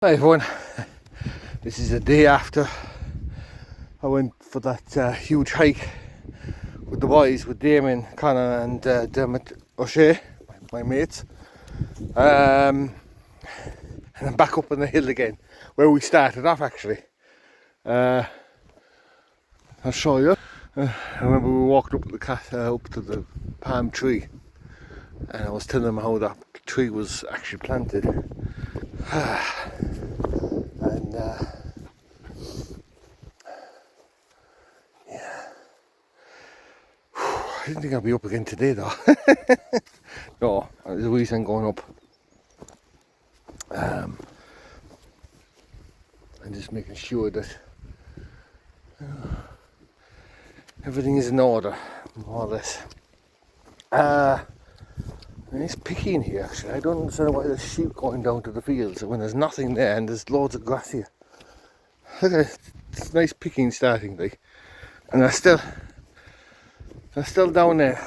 Hi everyone, this is the day after I went for that huge hike with the boys, with Damien, Connor and Dermot O'Shea, my mates. And I'm back up on the hill again, where we started off actually. I'll show you. I remember we walked up to the palm tree, and I was telling them how that tree was actually planted. And I didn't think I'd be up again today though. No, there's a reason I'm going up. I'm just making sure that everything is in order, more or less. And it's picky in here actually. I don't understand why there's sheep going down to the fields when there's nothing there and there's loads of grass here. Look at it, it's nice picking starting like. And they're still down there.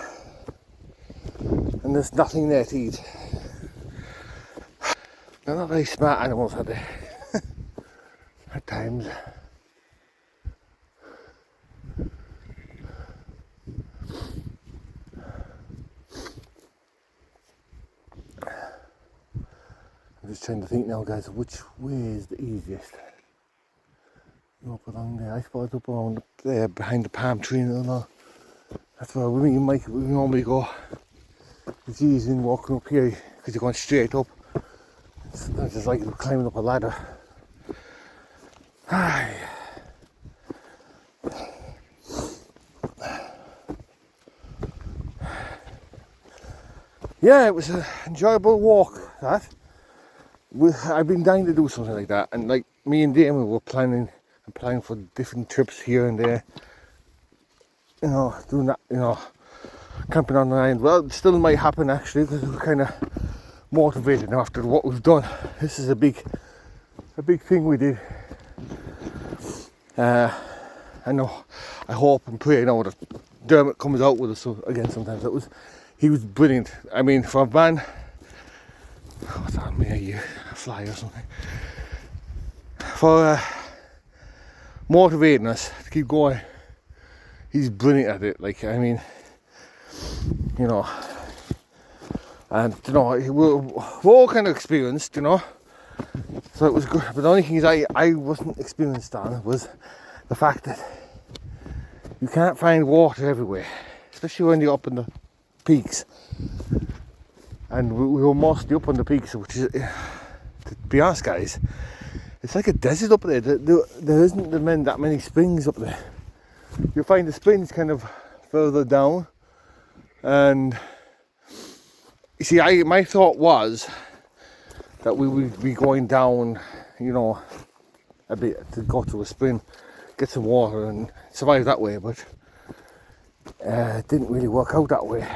And there's nothing there to eat. They're not very smart animals, are they? At times. I'm just trying to think now, guys, which way is the easiest? Up along there, I suppose up around up there behind the palm tree and all. That's where we normally go. It's easy in walking up here because you're going straight up. Sometimes it's like climbing up a ladder. Yeah, it was an enjoyable walk, that. I've been dying to do something like that, and like me and Damon were planning for different trips here and there. You know, doing that, you know, camping on the island. Well, it still might happen actually because we're kind of motivated now after what we've done. This is a big thing we did. I know, I hope and pray now that Dermot comes out with us again sometimes. He was brilliant. I mean, for a man, what's that, maybe a fly or something, for motivating us to keep going. He's brilliant at it. Like, I mean, you know, and you know, we're all kind of experienced, you know, so it was good. But the only thing is I wasn't experienced on was the fact that you can't find water everywhere, especially when you're up in the peaks. And we were mostly up on the peaks, which is, to be honest guys, it's like a desert up there. There isn't that many springs up there. You'll find the springs kind of further down. And you see, my thought was that we would be going down, you know, a bit to go to a spring, get some water and survive that way, but it didn't really work out that way.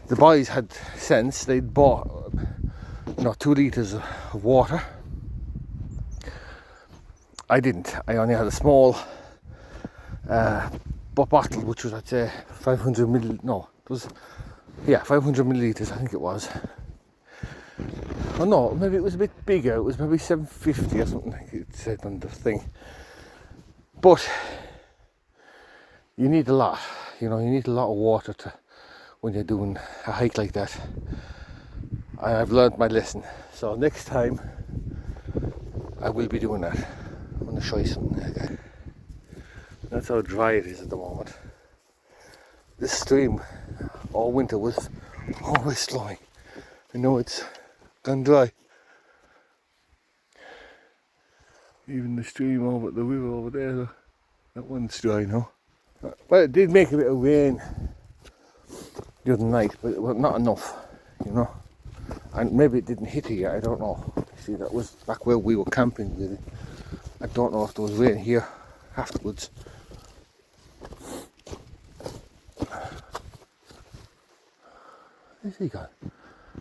The boys had sense. They'd bought, you know, 2 litres of water. I didn't. I only had a small bottle, which was, I'd say, 500 millilitres, I think it was. Oh no, maybe it was a bit bigger. It was maybe 750 or something, like it said on the thing. But you need a lot. You know, you need a lot of water when you're doing a hike like that. And I've learned my lesson. So next time I will be doing that. I'm going to show you something there, guys. That's how dry it is at the moment. This stream all winter was always flowing. I know it's gone dry. Even the stream over the river over there, that one's dry now. Well, it did make a bit of rain the other night, but not enough, you know. And maybe it didn't hit here, I don't know. See, that was back where we were camping with it. I don't know if there was rain here afterwards. Where's he gone?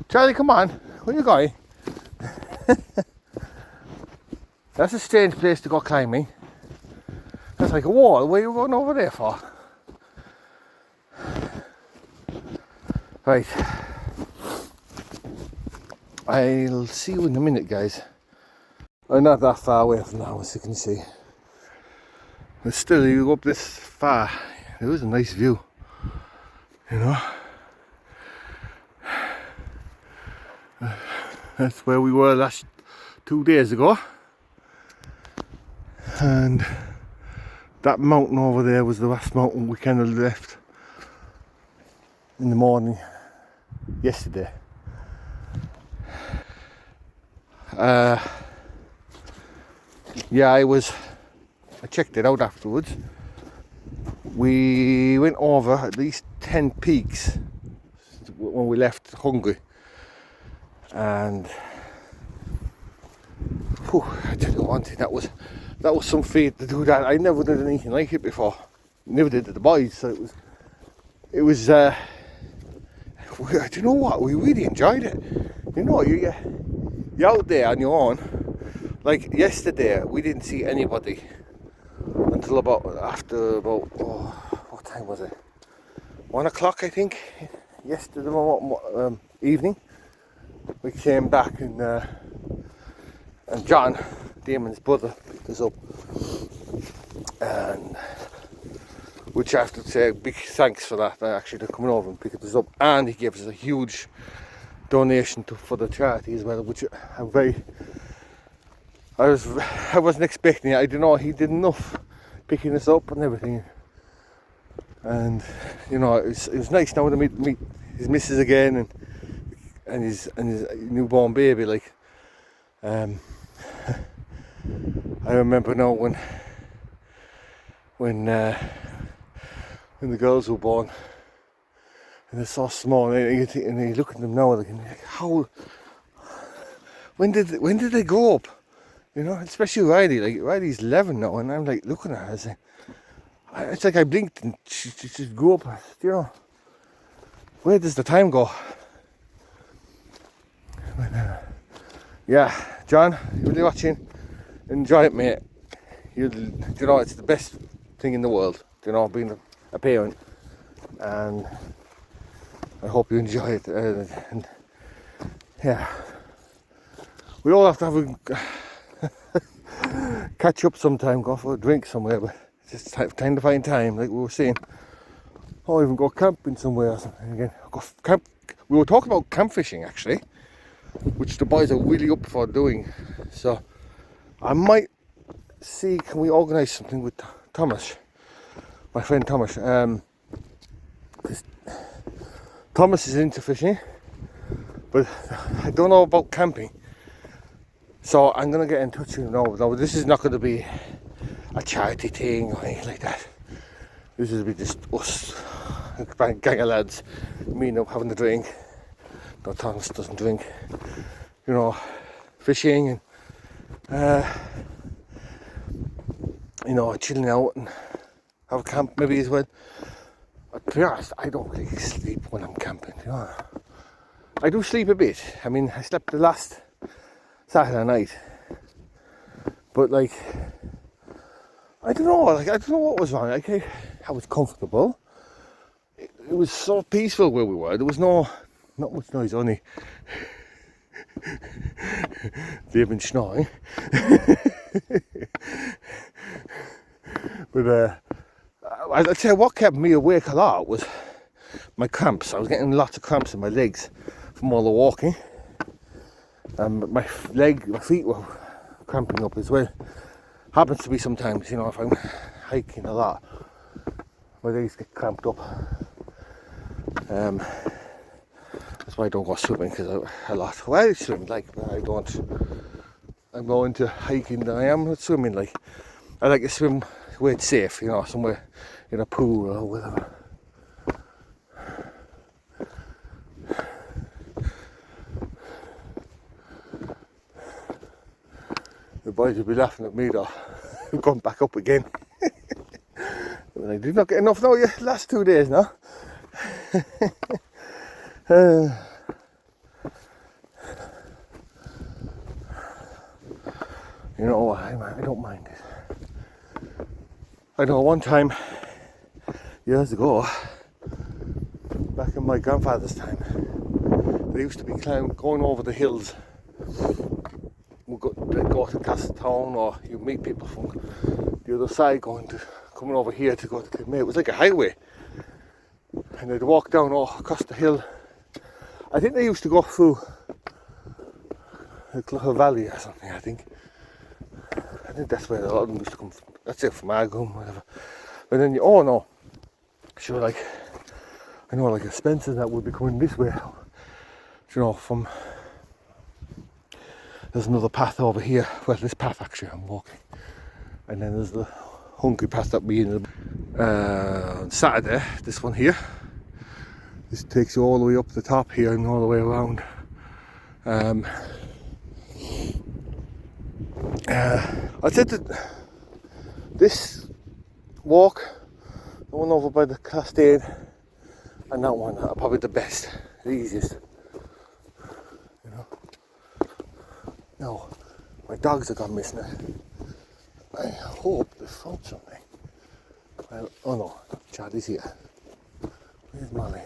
Charlie, come on. Where are you going? That's a strange place to go climbing. That's like a wall. What are you going over there for? Right. I'll see you in a minute, guys. I'm not that far away from the house, you can see. But still, you go up this far, it was a nice view, you know. That's where we were last 2 days ago. And that mountain over there was the last mountain we kind of left in the morning yesterday. Yeah, I checked it out afterwards. We went over at least 10 peaks when we left Hungary, and I tell you one thing, that was some feat to do that. I never did anything like it before. Never did it to the boys, so it was do you know what, we really enjoyed it. You know, you're out there on your own. Like yesterday, we didn't see anybody until after about what time was it? 1 o'clock, I think. Yesterday evening, we came back and John, Damon's brother, picked us up, and which I have to say big thanks for that. Actually, to coming over and picking us up, and he gave us a huge donation for the charity as well, which I'm very. I wasn't expecting it. I don't know, he did enough picking us up and everything, and you know, it was nice now to meet his missus again and his newborn baby. Like, I remember now when the girls were born and they're so small, and you look at them now, like, how, when did they grow up? You know, especially Riley. Like, Riley's 11 now, and I'm like looking at her, I say, it's like I blinked and she just grew up. You know, where does the time go? But, yeah, John, you're really watching. Enjoy it, mate. You know, it's the best thing in the world. You know, being a parent, and I hope you enjoy it. And yeah, we all have to have a catch up sometime, go for a drink somewhere, but it's just time to find time, like we were saying. Or even go camping somewhere or something again. We were talking about camp fishing actually, which the boys are really up for doing. So I might see, can we organise something with Thomas, my friend Thomas. Thomas is into fishing, but I don't know about camping. So I'm going to get in touch with him now. No, this is not going to be a charity thing or anything like that. This will be just us, a gang of lads, meeting up, having a drink. No, Thomas doesn't drink. You know, fishing and, you know, chilling out and have a camp maybe as well. But to be honest, I don't really sleep when I'm camping, you know. I do sleep a bit. I mean, I slept the last Saturday night, but like, I don't know what was wrong. Like, I was comfortable. It was so peaceful where we were. There was not much noise, only they've been snoring. But I'd say what kept me awake a lot was my cramps. I was getting lots of cramps in my legs from all the walking. My feet were cramping up as well. Happens to be sometimes, you know, if I'm hiking a lot, my legs get cramped up. That's why I don't go swimming, because a lot. Well, I swim, like, but I don't. I'm more into hiking than I am swimming. Like, I like to swim where it's safe, you know, somewhere in a pool or whatever. The boys will be laughing at me though. I'm going back up again. I did not get enough now, yeah, last 2 days now. You know what, I don't mind it. I know one time, years ago, back in my grandfather's time, They used to be going over the hills. We'd go to Castletown, or you meet people from the other side coming over here to go to Kilmay. It was like a highway. And they'd walk down across the hill. I think they used to go through the Clough Valley or something, I think that's where a lot of them used to come from. That's it, from Argum, whatever. But then sure, like, I know, like a Spencer that would be coming this way, from, there's another path over here. Well, this path actually I'm walking. And then there's the hungry path that we in on Saturday, this one here. This takes you all the way up the top here and all the way around. I said that this walk, the one over by the Cascade, and that one are probably the best, the easiest. Now, my dogs have gone missing it. I hope they found something. Well, oh no, Chad is here. Where's Molly?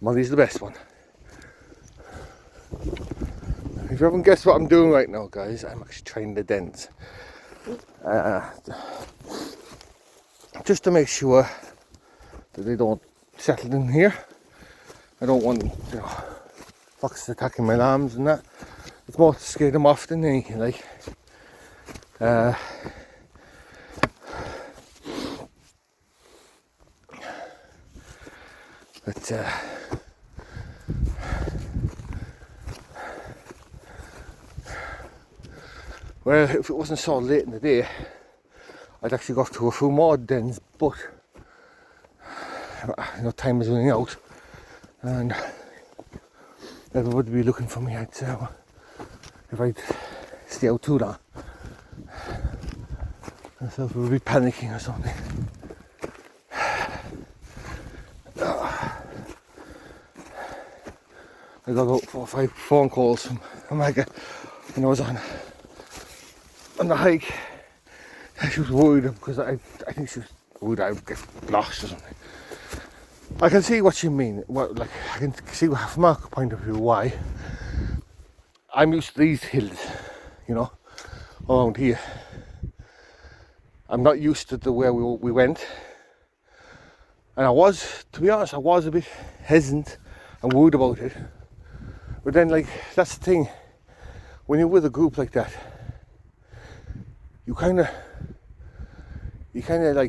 Molly's the best one. If you haven't guessed what I'm doing right now, guys, I'm actually training the dens. Just to make sure that they don't settle in here. I don't want, foxes attacking my lambs and that. It's more to scare them off than anything, like. Well, if it wasn't so late in the day, I'd actually go to a few more dens, but time is running out and everybody would be looking for me. I'd say, if I'd stay out too long, myself would be panicking or something. I got about 4 or 5 phone calls from Omega when I was on the hike. She was worried because I think she was worried I would get lost or something. I can see what you mean. I can see from my point of view why. I'm used to these hills, around here. I'm not used to the way we went. And to be honest, I was a bit hesitant and worried about it. But then, that's the thing. When you're with a group like that, you kind of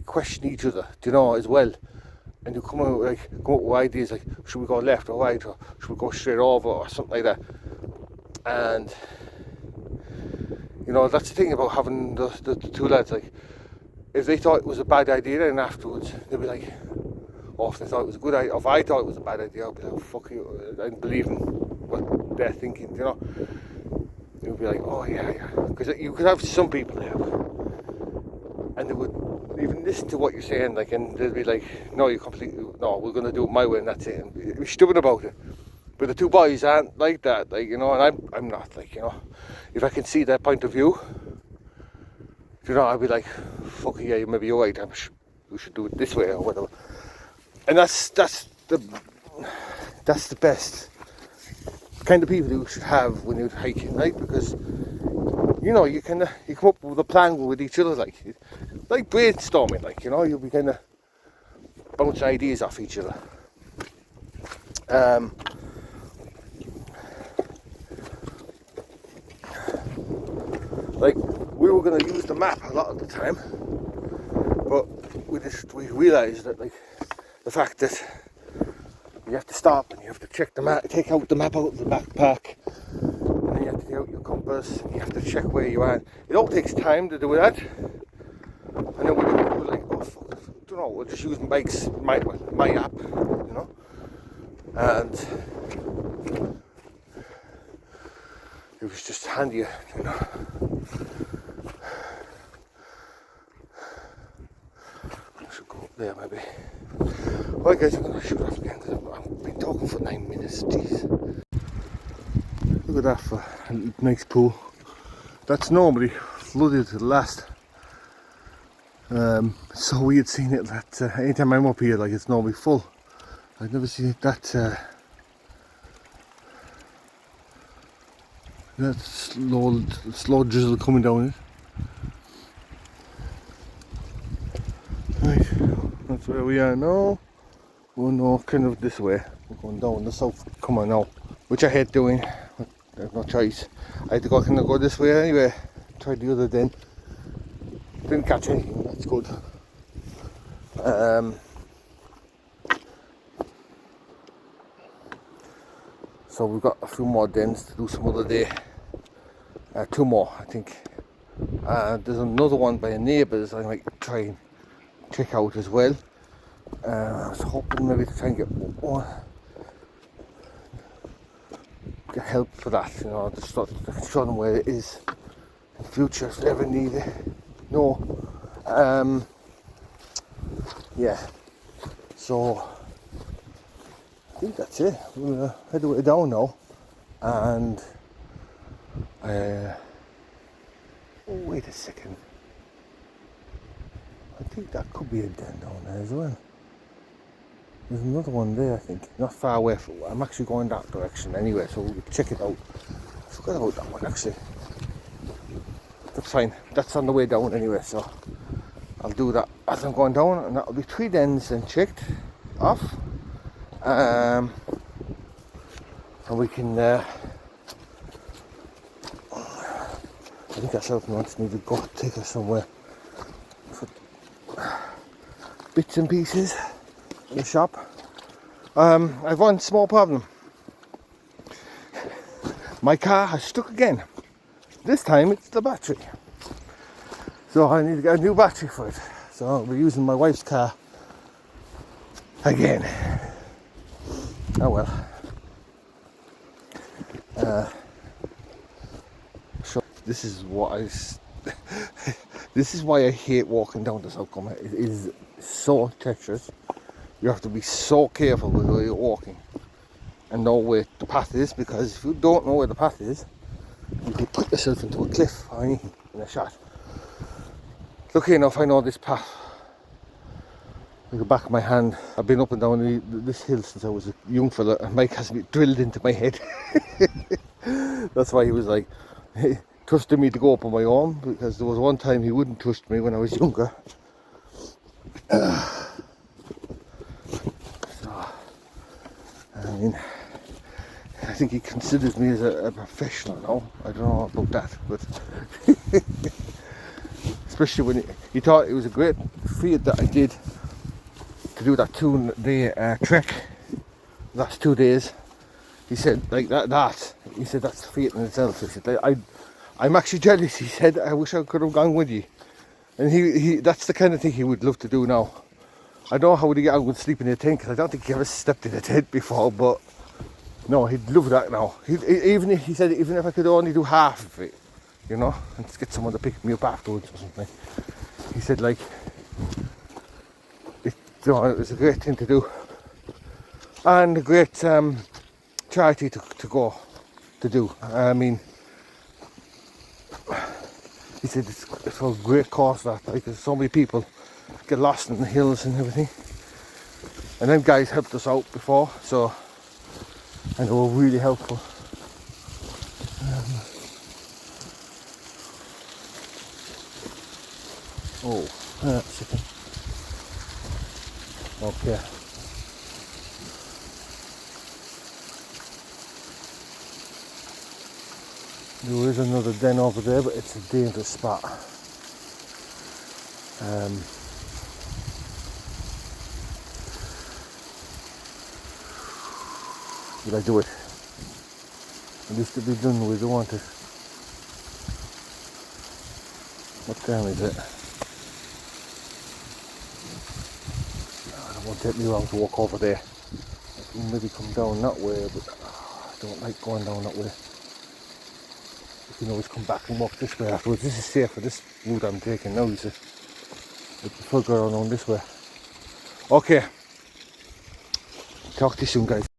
question each other, as well. And you come up with ideas like, should we go left or right, or should we go straight over, or something like that. And that's the thing about having the two lads. Like, if they thought it was a bad idea, then afterwards they'd be like, or if they thought it was a good idea, or if I thought it was a bad idea, I'd be like, fuck you, I don't believe in what they're thinking, You'd be like, oh yeah, because you could have some people there, and they would even listen to what you're saying, and they'd be like, no, we're going to do it my way, and that's it, and be stupid about it. But the two boys aren't like that, and I'm not, if I can see their point of view, I'd be like, fuck yeah, maybe you're right, we should do it this way or whatever. And that's the best kind of people you should have when you're hiking, right? Because you come up with a plan with each other, like brainstorming, you'll be kind of bouncing ideas off each other. We were going to use the map a lot of the time, but we realised that the fact that you have to stop and you have to check the map, take out the map out of the backpack, and then you have to take out your compass and you have to check where you are. It all takes time to do that, and then we're like, oh fuck, we'll just use my app, and it was just handier, I should go up there maybe. Right guys, I'm going to shoot off again because I've been talking for 9 minutes, jeez. Look at that for a nice pool. That's normally flooded to the last. So we had seen it that anytime I'm up here, it's normally full. I've never seen it that That slow drizzle coming down it. Right, that's where we are now. We'll go kind of this way. We're going down the south. Come on now, which I hate doing. But there's no choice. I had to go kind of go this way anyway. Tried the other den. Didn't catch anything. That's good. So we've got a few more dens to do some other day. 2 more, I think. There's another one by a neighbour's I might try and check out as well. I was hoping maybe to try and get help for that, you know, just to show them where it is in future if they ever need it. No. Yeah. So I think that's it. We'll head away down now, and oh, wait a second. I think that could be a den down there as well. There's another one there, I think, not far away. I'm actually going that direction anyway, so we'll check it out. I forgot about that one actually. That's fine. That's on the way down anyway, so I'll do that as I'm going down, and that'll be 3 dens then checked off. And we can. I think ourselves wants me to go take us somewhere for bits and pieces in the shop. I've one small problem. My car has stuck again. This time it's the battery. So I need to get a new battery for it. So I'll be using my wife's car again. Oh well. So this is what this is why I hate walking down the South Comer. It is so treacherous. You have to be so careful with where you're walking and know where the path is, because if you don't know where the path is, you could put yourself into a cliff or anything in a shot. Lucky enough, I know this path like the back of my hand. I've been up and down this hill since I was a young fella, and Mike has me drilled into my head. That's why he was like trusting me to go up on my own, because there was one time he wouldn't trust me when I was younger. So, I mean, I think he considers me as a professional now. I don't know about that, but especially when he thought it was a great feat that I did to do that 2-day trek. Last 2 days, he said, like that. He said that's a feat in itself. He said, I'm actually jealous. He said, I wish I could have gone with you. And he that's the kind of thing he would love to do now. I don't know how would he get out and sleep in a tent, because I don't think he ever slept in a tent before, but no, he'd love that now. He said even if I could only do half of it, you know, and just get someone to pick me up afterwards or something. He said like it was a great thing to do, and a great charity to go to do. I mean, he said it's for a great cause, that like there's so many people get lost in the hills and everything, and them guys helped us out before, so and they were really helpful. That's a second. Okay. There is another den over there, but it's a dangerous spot. Did I do it? It needs to be done. We don't want it. What time is it? It won't take me long to walk over there. I can maybe come down that way, but I don't like going down that way. You can always come back and walk this way afterwards. This is safer, this route I'm taking now, you see. I prefer going on this way. Okay. Talk to you soon, guys.